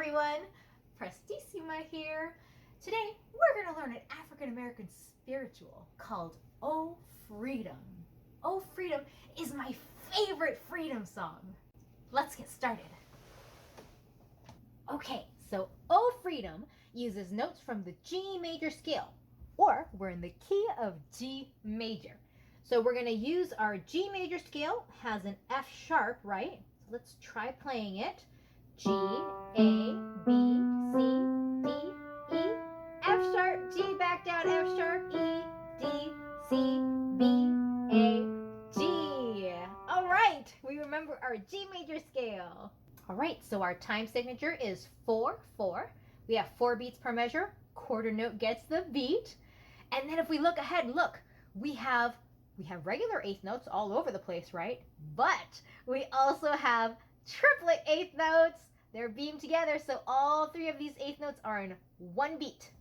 everyone, Prestissima here. Today we're going to learn an African American spiritual called Oh Freedom. Oh Freedom is my favorite freedom song. Let's get started. Okay, so Oh Freedom uses notes from the G major scale, or we're in the key of G major. So we're going to use our G major scale, has an F sharp, right? So let's try playing it. G, A, B, C, D, E, F sharp, G back down, F sharp, E, D, C, B, A, G. All right, we remember our G major scale. All right, so our time signature is 4/4. We have 4 beats per measure. Quarter note gets the beat. And then if we look ahead, look, we have regular eighth notes all over the place, right? But we also have triplet eighth notes. They're beamed together, so all 3 of these eighth notes are in 1 beat.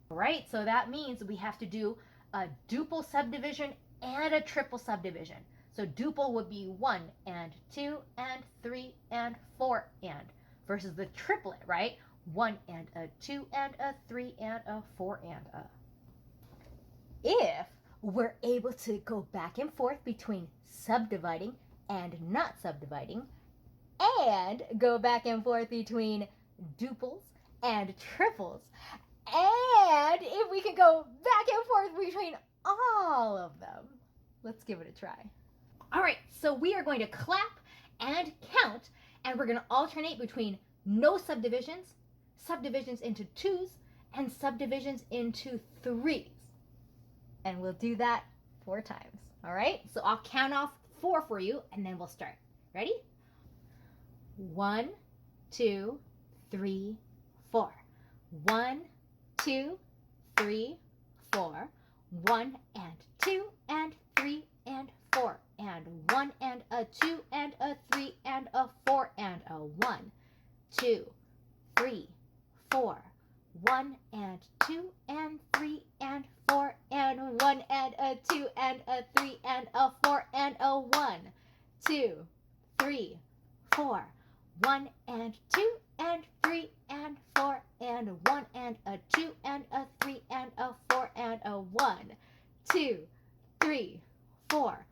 All right, so that means we have to do a duple subdivision and a triple subdivision. So duple would be 1 and 2 and 3 and 4 and, versus the triplet, right? 1 and a 2 and a 3 and a 4 and a. If we're able to go back and forth between subdividing and not subdividing, and go back and forth between duples and triples, and if we can go back and forth between all of them, let's give it a try. All right, so we are going to clap and count, and we're going to alternate between no subdivisions, subdivisions into 2s, and subdivisions into 3s. And we'll do that 4 times. All right, so I'll count off 4 for you, and then we'll start. Ready? 1, 2, 3, 4. 1, 2, 3, 4. 1 and 2 and 3 and 4 and 1 and a 2 and a 3 and a 4 and a 1, 2, 3, 4. 1 and 2 and 3 and 4 and 1 and a 2 and a 3 and a 4 and a 1, 2, 3, 4. 1 and 2 and 3 and 4 and 1 and a 2 and a 3 and a 4 and a 1, 2, 3, 4.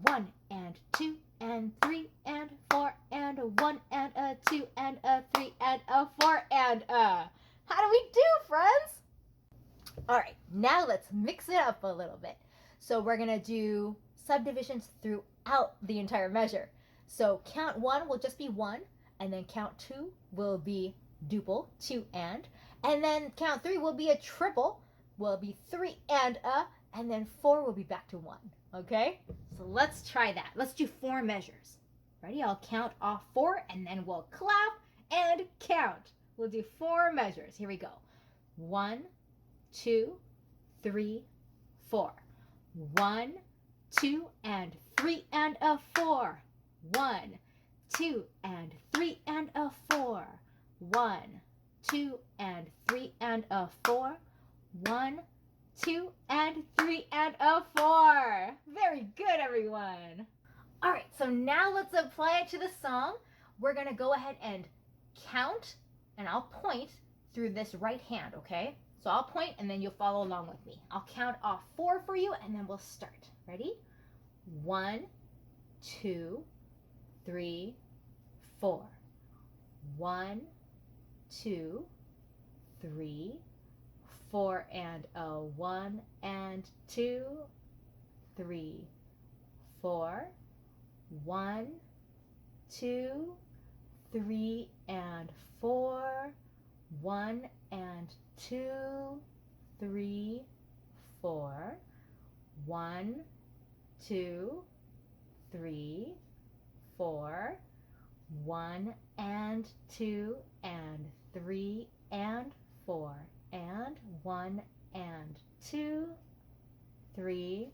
1 and 2 and 3 and 4 and 1 and a 2 and a 3 and a 4 and a. How do we do, friends? All right, now let's mix it up a little bit. So we're going to do subdivisions throughout the entire measure. So count 1 will just be 1, and then count 2 will be duple, 2 and then count 3 will be a triple, will be 3 and then 4 will be back to 1, okay? So let's try that. Let's do 4 measures. Ready? I'll count off 4, and then we'll clap and count. We'll do 4 measures. Here we go. 1, 2, 3, 4. 1, 2, and 3 and a 4. 1, 2, and 3 and a 4. 1, 2, and 3 and a 4. 1, 2, and 3 and a 4. Very good, everyone. All right, so now let's apply it to the song. We're going to go ahead and count, and I'll point through this right hand, okay? So I'll point, and then you'll follow along with me. I'll count off 4 for you, and then we'll start. Ready? 1, 2, 3, 4. 1, 2, 3, 4 and a 1 and 2, 3, 4. 1, 2, 3 and 4. 1 and 2, 3, 4. 1, 2, 3, 4. 1 and 2 and 3 and 4 and 1 and 2, 3,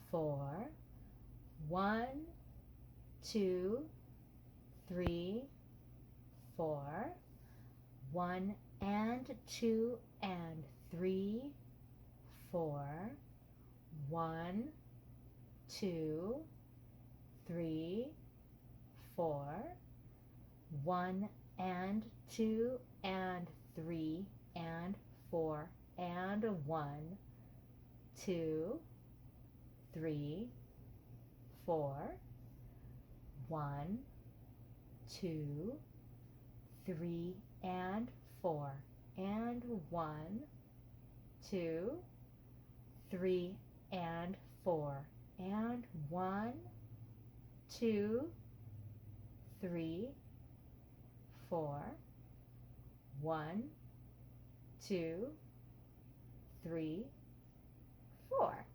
4. 1, 2, 3, 4. 1 and 2 and 3, 4. 1, 2, 3, 4. 1 and 2 and 3 and 4 and 1, 2, 3, 4, 1, 2, 3 and 4 and 1, 2, 3 and 4 and 1, 2, 3, 4, 1, 2, 3, 4.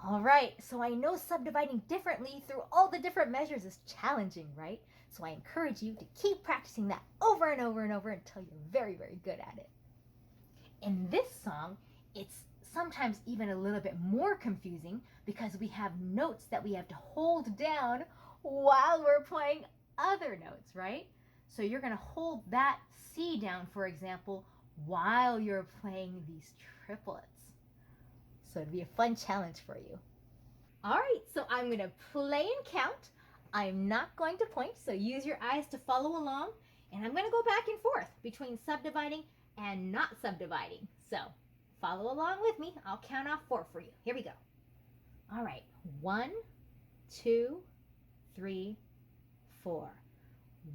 All right, so I know subdividing differently through all the different measures is challenging, right? So I encourage you to keep practicing that over and over and over until you're very, very good at it. In this song, it's sometimes even a little bit more confusing because we have notes that we have to hold down while we're playing other notes, right? So you're going to hold that C down, for example, while you're playing these triplets. So it'd be a fun challenge for you. All right, so I'm going to play and count. I'm not going to point, so use your eyes to follow along. And I'm going to go back and forth between subdividing and not subdividing. So follow along with me. I'll count off 4 for you. Here we go. All right, 1, 2, 3, 4.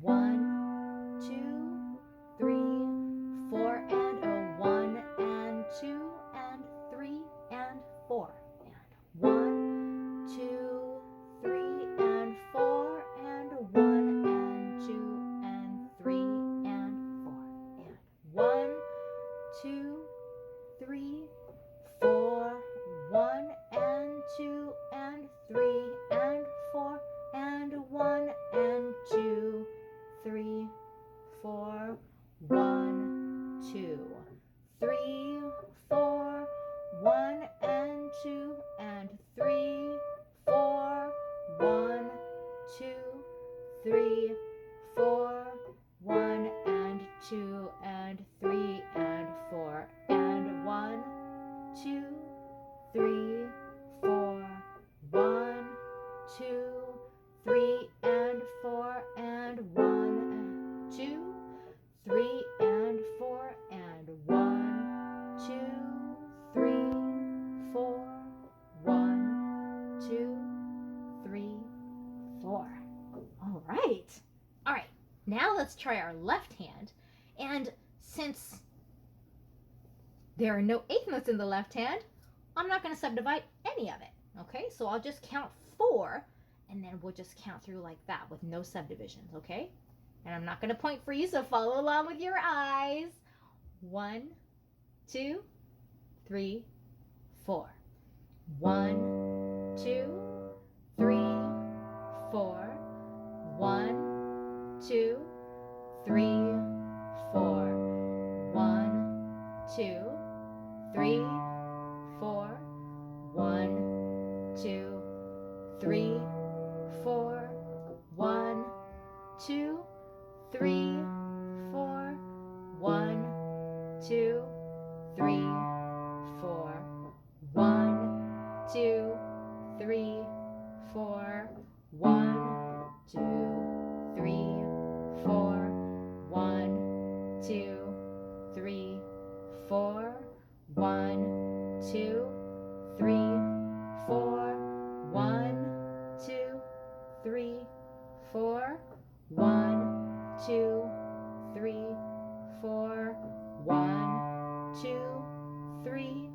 1, 2, 3, 4, and a 1 and 2 and 3 and 4 and 1, 2, 3 and 4 and 1 and 2 and 3 and 4 and 1, 2, 3, 4, 1 and 2 and 3 and 4 and 1 and 2, 3, 4, 1, 2, 3, 4, 1 and 2 and 3, 4, 1, 2, 3, 4, 1 and 2 and 3 and 4 and 1, 2, 3, 4, 1, 2, 3 and 4 and 1, 2, 3 and 4 and 1, 2, 3, 4, 1, 2, 3, 4. All right. All right. Now let's try our left hand. And since there are no eighth notes in the left hand, I'm not going to subdivide any of it. Okay, so I'll just count 4 and then we'll just count through like that with no subdivisions, okay? And I'm not going to point for you, so follow along with your eyes. 1, 2, 3, 4. 1, 2, 3, 4. 1, 2, 3, 4. 1, 2, 3, 4. 1, 2, 3, 4. 1, 2, 3, 4. 1, 2, 3, 4. 1, 2, 3, 4. 1, 2, 3, 4. 1, 2, 3, 4. 1, 2, 3, 4. 1, 2, 3, 4. 1, 2, 3, 4. 1, 2, 3,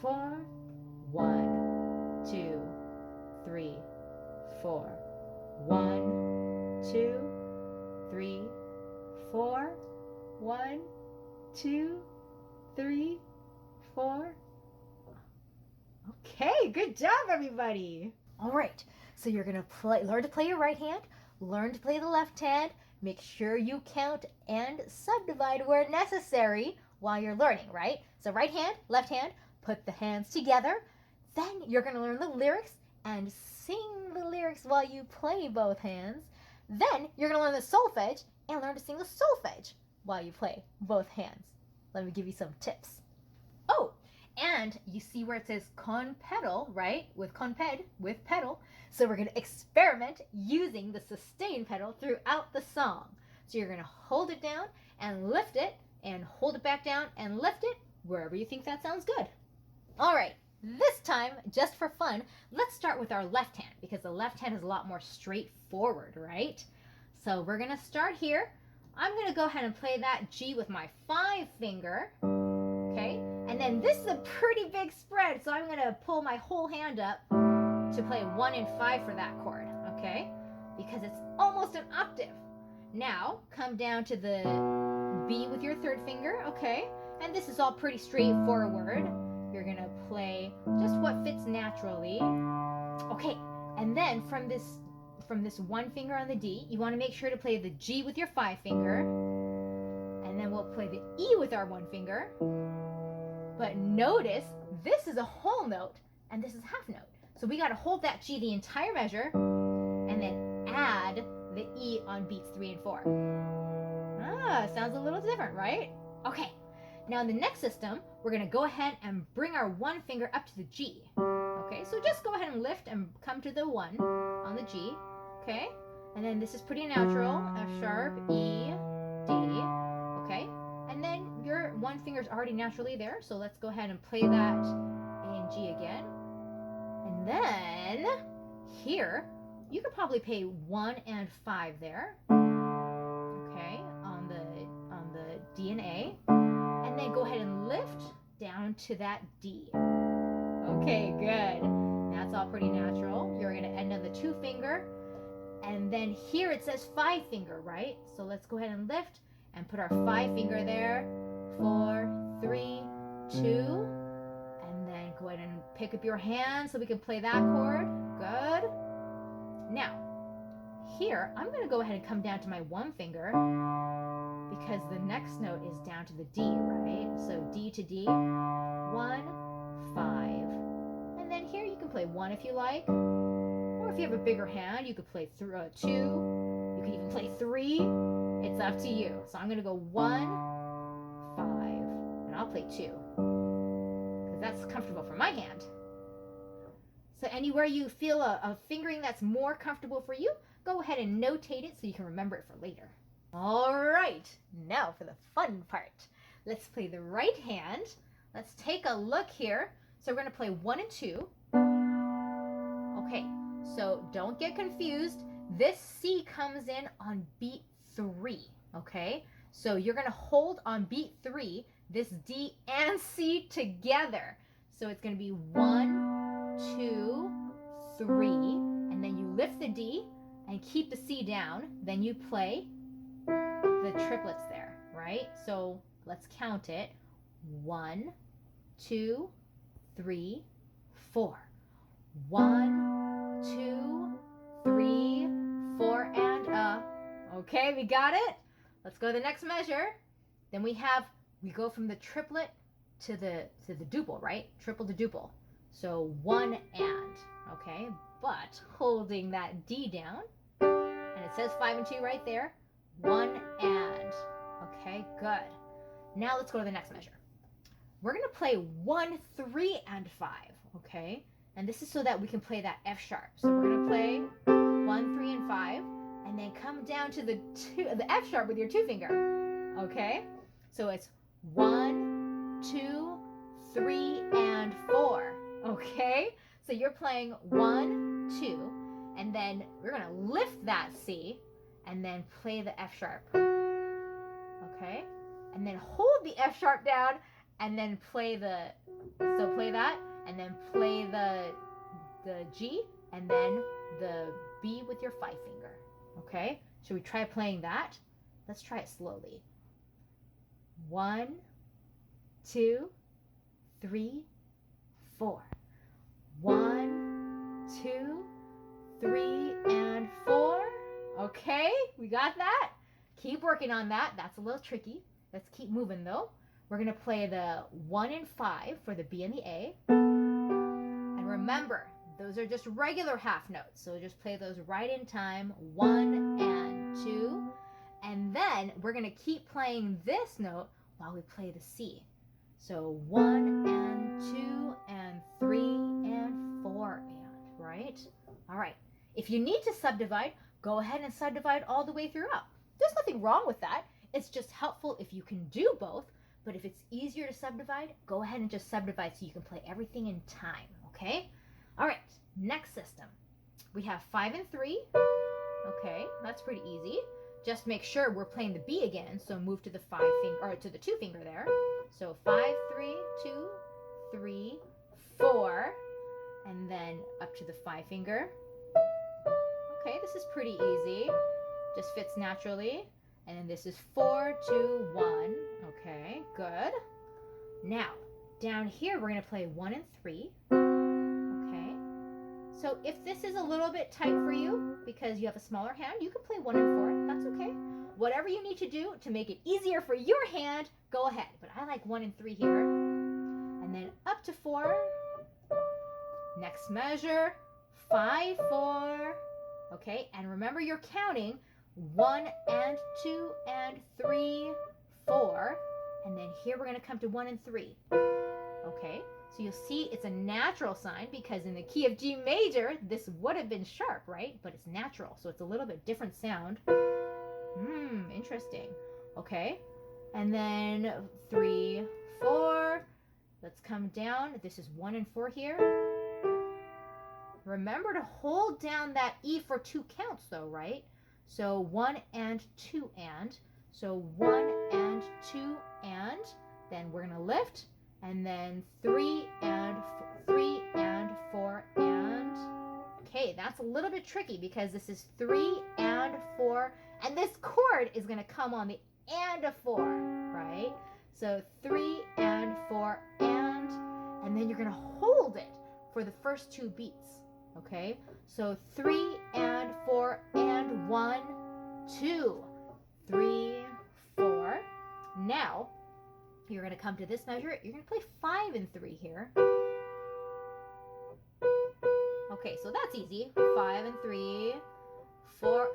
4. 1, 2, 3, 4. 1, 2, 3, 4. 1, 2, 3, 4. Okay, good job, everybody. All right, so you're gonna learn to play your right hand, learn to play the left hand. Make sure you count and subdivide where necessary while you're learning, right? So right hand, left hand, put the hands together. Then you're gonna learn the lyrics and sing the lyrics while you play both hands. Then you're gonna learn the solfege and learn to sing the solfege while you play both hands. Let me give you some tips. Oh, And you see where it says con pedal, right? With con-ped, with pedal. So we're going to experiment using the sustain pedal throughout the song. So you're going to hold it down and lift it, and hold it back down and lift it wherever you think that sounds good. All right, this time, just for fun, let's start with our left hand, because the left hand is a lot more straightforward, right? So we're going to start here. I'm going to go ahead and play that G with my 5 finger, okay? And then this is a pretty big spread, so I'm going to pull my whole hand up to play 1 and 5 for that chord, okay? Because it's almost an octave. Now, come down to the B with your 3rd finger, okay? And this is all pretty straightforward. You're going to play just what fits naturally. Okay, and then from this 1 finger on the D, you want to make sure to play the G with your 5 finger. And then we'll play the E with our 1 finger. But notice, this is a whole note, and this is half note. So we got to hold that G the entire measure, and then add the E on beats 3 and 4. Ah, sounds a little different, right? Okay, now in the next system, we're going to go ahead and bring our 1 finger up to the G. Okay, so just go ahead and lift and come to the 1 on the G. Okay, and then this is pretty natural. F sharp, E, D. Okay, and then your 1 finger is already naturally there, so let's go ahead and play that A and G again. And then here, you could probably play 1 and 5 there. Okay, on the D and A. And then go ahead and lift down to that D. Okay, good. That's all pretty natural. You're going to end on the 2 finger. And then here it says 5 finger, right? So let's go ahead and lift and put our 5 finger there. 4, 3, 2. And then go ahead and pick up your hand so we can play that chord. Good. Now, here, I'm going to go ahead and come down to my 1 finger, because the next note is down to the D, right? So D to D, 1, 5. And then here you can play 1 if you like. Or if you have a bigger hand, you could play 2. You can even play 3. It's up to you. So I'm going to go 1, 5. And I'll play 2. Because that's comfortable for my hand. So anywhere you feel a fingering that's more comfortable for you, go ahead and notate it so you can remember it for later. All right, now for the fun part. Let's play the right hand. Let's take a look here. So we're going to play 1 and 2. Okay, so don't get confused. This C comes in on beat 3, okay? So you're going to hold on beat 3 this D and C together. So it's going to be 1, 2, 3, and then you lift the D and keep the C down. Then you play the triplets there, right? So let's count it. 1, 2, 3, 4. 1, 2, 3, 4, and okay, we got it. Let's go to the next measure. Then we go from the triplet to the duple, right? Triple to duple. So 1 and, okay? But holding that D down, and it says 5 and 2 right there. 1 and, okay, good. Now let's go to the next measure. We're gonna play 1, 3, and 5, okay? And this is so that we can play that F sharp. So we're gonna play 1, 3, and 5, and then come down to the F sharp with your 2 finger, okay? So it's 1, 2, 3, and 4, okay? So you're playing 1, 2, and then we're gonna lift that C, and then play the F sharp, okay? And then hold the F sharp down, and then play that, and then play the G, and then the B with your 5 finger, okay? Should we try playing that? Let's try it slowly. 1, 2, 3, 4. 1, 2, 3, and 4. Okay, we got that. Keep working on that. That's a little tricky. Let's keep moving though. We're going to play the 1 and 5 for the B and the A. And remember, those are just regular half notes. So just play those right in time. 1 and 2. And then we're going to keep playing this note while we play the C. So 1 and 2 and 3 and 4 and, right? All right. If you need to subdivide, go ahead and subdivide all the way throughout. There's nothing wrong with that. It's just helpful if you can do both. But if it's easier to subdivide, go ahead and just subdivide so you can play everything in time, okay? All right, next system. We have 5 and 3. Okay, that's pretty easy. Just make sure we're playing the B again, so move to the 5 finger or to the 2 finger there. So 5, 3, 2, 3, 4, and then up to the 5 finger. Okay, this is pretty easy. Just fits naturally. And then this is 4, 2, 1. Okay, good. Now, down here we're going to play 1 and 3. Okay. So if this is a little bit tight for you because you have a smaller hand, you can play 1 and 4. That's okay. Whatever you need to do to make it easier for your hand, go ahead. But I like 1 and 3 here. And then up to 4. Next measure, 5, 4. Okay, and remember you're counting 1 and 2 and 3, 4. And then here we're going to come to 1 and 3. Okay, so you'll see it's a natural sign because in the key of G major, this would have been sharp, right? But it's natural, so it's a little bit different sound. Interesting. Okay, and then 3, 4. Let's come down. This is 1 and 4 here. Remember to hold down that E for 2 counts though, right? So 1 and 2 and. So 1 and 2 and. Then we're going to lift. And then 3 and 4 and. Okay, that's a little bit tricky because this is 3 and 4. And this chord is going to come on the and of 4, right? So 3 and 4 and. And then you're going to hold it for the first 2 beats. Okay, so 3 and 4 and 1, 2, 3, 4. Now, you're going to come to this measure. You're going to play 5 and 3 here. Okay, so that's easy. 5 and 3, 4,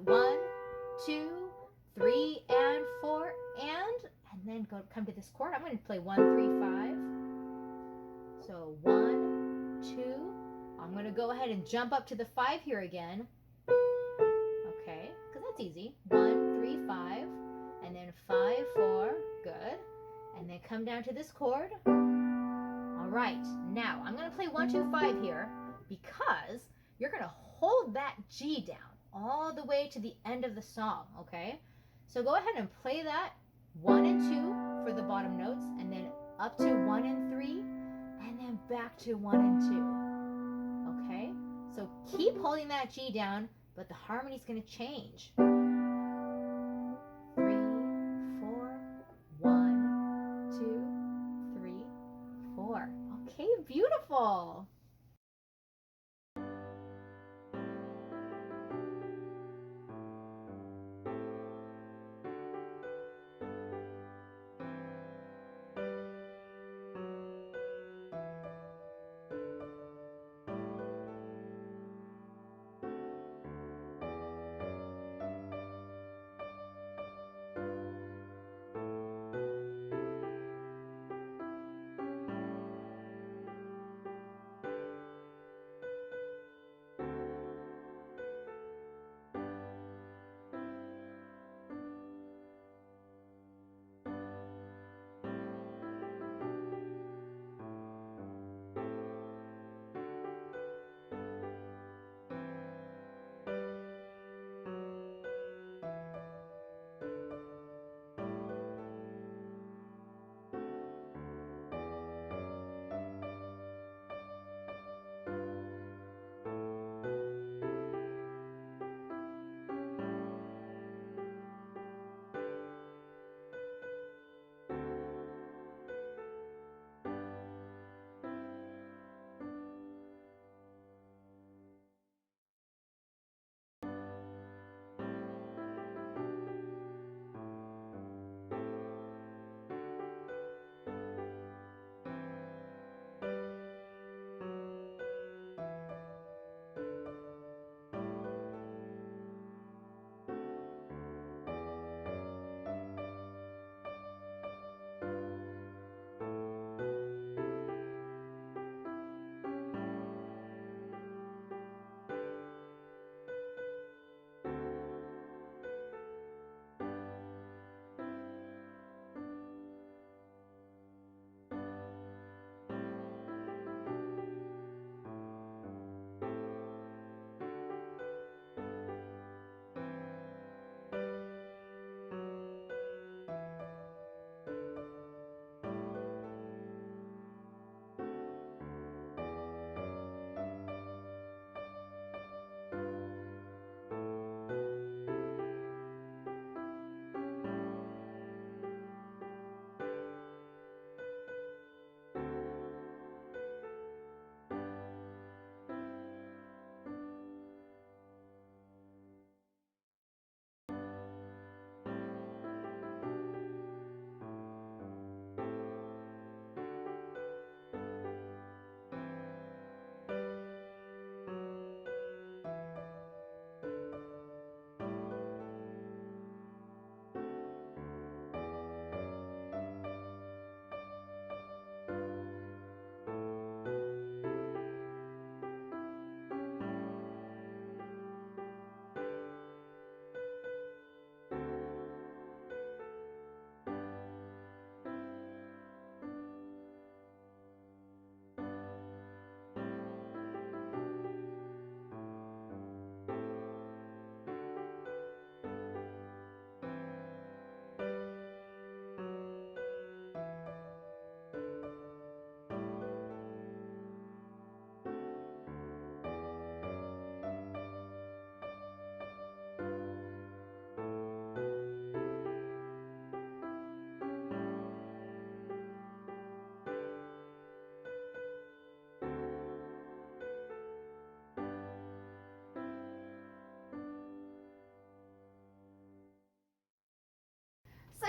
1, 2, 3 and 4 and then come to this chord. I'm going to play 1, 3, 5. So 1, 2. I'm going to go ahead and jump up to the 5 here again. Okay, because that's easy. 1, 3, 5, and then 5, 4, good. And then come down to this chord. All right, now I'm going to play 1, 2, 5 here because you're going to hold that G down all the way to the end of the song, okay? So go ahead and play that 1 and 2 for the bottom notes, and then up to 1 and 3, and then back to 1 and 2. Okay, so keep holding that G down, but the harmony is going to change. 3, 4, 1, 2, 3, 4. Okay, beautiful.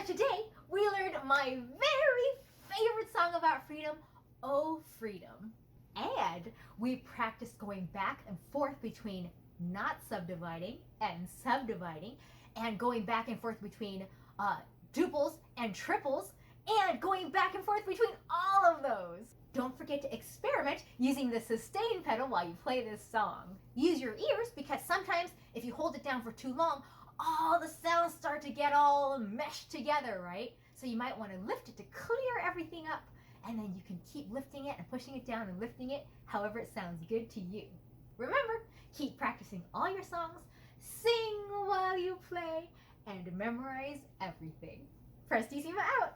So today we learned my very favorite song about freedom, Oh Freedom. And we practiced going back and forth between not subdividing and subdividing, and going back and forth between duples and triples, and going back and forth between all of those. Don't forget to experiment using the sustain pedal while you play this song. Use your ears, because sometimes if you hold it down for too long, all the sounds start to get all meshed together, right? So you might want to lift it to clear everything up, and then you can keep lifting it and pushing it down and lifting it however it sounds good to you. Remember, keep practicing all your songs, sing while you play, and memorize everything. Prestissima out!